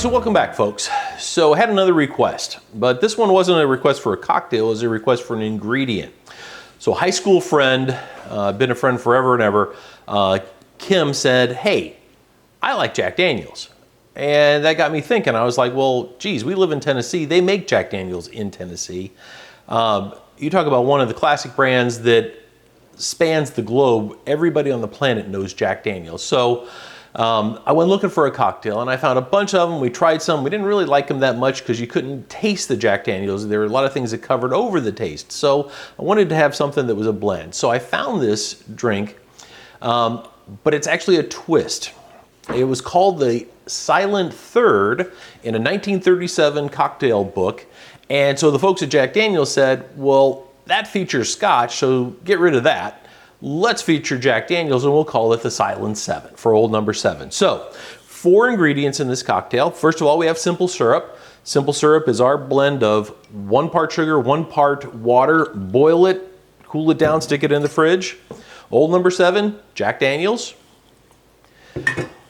so welcome back, folks. So I had another request, but this one wasn't a request for a cocktail, it was a request for an ingredient. So a high school friend, been a friend forever and ever, Kim said, hey, I like Jack Daniels. And that got me thinking. I was like, well, geez, we live in Tennessee. They make Jack Daniels in Tennessee. You talk about one of the classic brands that spans the globe. Everybody on the planet knows Jack Daniels. So I went looking for a cocktail and I found a bunch of them. We tried some. We didn't really like them that much because you couldn't taste the Jack Daniels. There were a lot of things that covered over the taste. So I wanted to have something that was a blend. So I found this drink, but it's actually a twist. It was called the Silent Third in a 1937 cocktail book. And so the folks at Jack Daniels said, well, that features scotch, so get rid of that. Let's feature Jack Daniels and we'll call it the Silent 7 for old number 7. So 4 ingredients in this cocktail. First of all, we have simple syrup. Simple syrup is our blend of 1 part sugar, 1 part water. Boil it, cool it down, stick it in the fridge. Old number 7, Jack Daniels.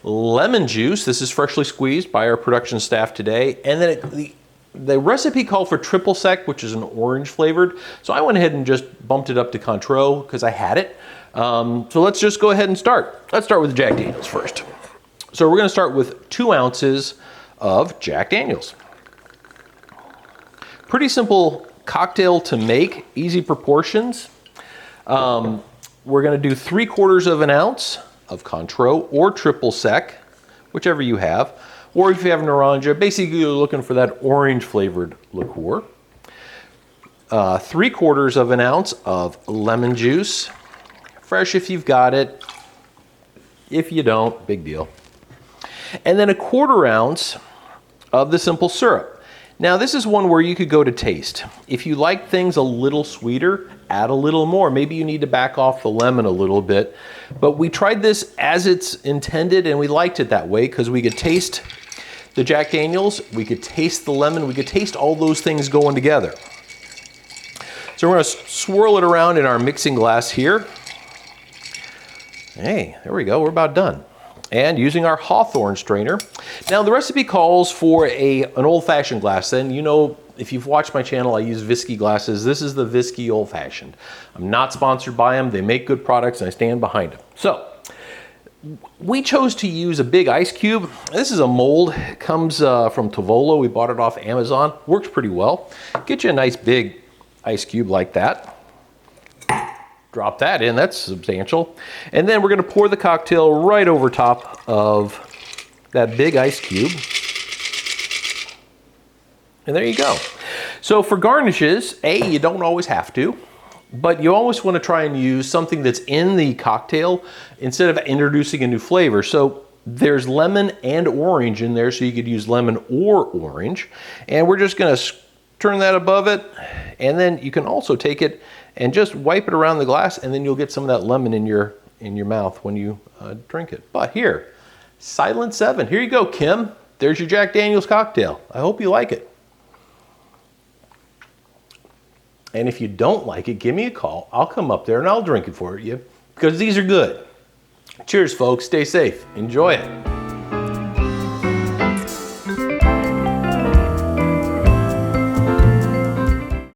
Lemon juice, this is freshly squeezed by our production staff today. And then the recipe called for triple sec, which is an orange flavored. So I went ahead and just bumped it up to Cointreau because I had it. So let's just go ahead and start. Let's start with Jack Daniels first. So we're gonna start with 2 ounces of Jack Daniels. Pretty simple cocktail to make, easy proportions. We're gonna do 3/4 of an ounce of Cointreau or triple sec, whichever you have. Or if you have an Naranja, basically you're looking for that orange flavored liqueur. 3/4 of an ounce of lemon juice. Fresh if you've got it. If you don't, big deal. And then 1/4 ounce of the simple syrup. Now this is one where you could go to taste. If you like things a little sweeter, add a little more. Maybe you need to back off the lemon a little bit. But we tried this as it's intended and we liked it that way because we could taste the Jack Daniels, we could taste the lemon, we could taste all those things going together. So we're gonna swirl it around in our mixing glass here. Hey, there we go, we're about done. And using our Hawthorne strainer. Now the recipe calls for an old-fashioned glass. And you know, if you've watched my channel, I use Visky glasses. This is the Visky old-fashioned. I'm not sponsored by them. They make good products and I stand behind them. So we chose to use a big ice cube. This is a mold. It comes from Tovolo. We bought it off Amazon. Works pretty well. Get you a nice big ice cube like that. Drop that in. That's substantial. And then we're going to pour the cocktail right over top of that big ice cube. And there you go. So for garnishes, you don't always have to. But you always want to try and use something that's in the cocktail instead of introducing a new flavor. So there's lemon and orange in there, so you could use lemon or orange. And we're just going to turn that above it. And then you can also take it and just wipe it around the glass, and then you'll get some of that lemon in your mouth when you drink it. But here, Silent 7. Here you go, Kim. There's your Jack Daniels cocktail. I hope you like it. And if you don't like it, give me a call. I'll come up there and I'll drink it for you because these are good. Cheers, folks. Stay safe. Enjoy it.